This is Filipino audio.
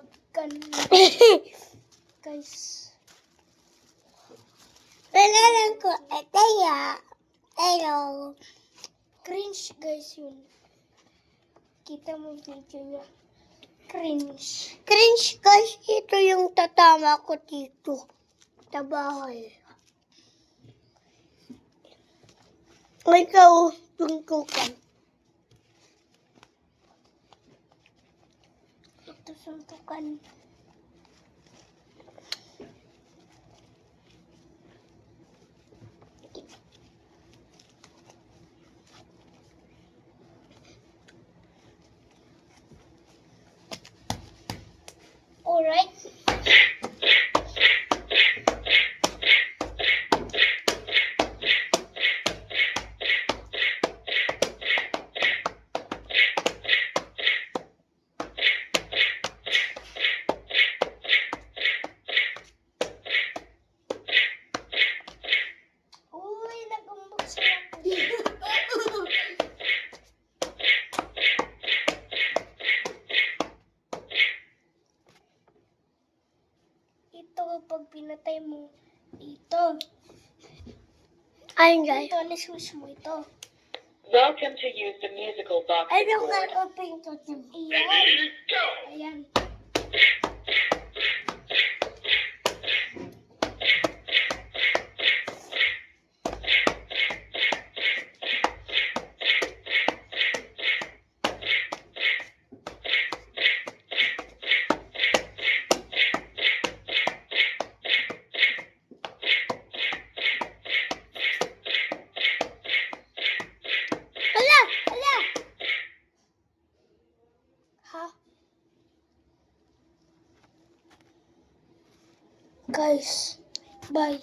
magkano. Guys. Wala lang ko. Etaya. Hello. Cringe guys yun. Kita mo video niya. Cringe. Cringe guys. Ito yung tatama ko dito. Sa bahay. Ikaw, tungkukan. Ito suntukan. Alright. Uy, nag-umbok sila po. Ito, pag pinatay mo, ito. Ayun guys. Ito, na-switch mo ito. Welcome to use the musical box Ano board. ka open to them? Ayan. Ayan. Hala! Hala! Ha? Guys, bye.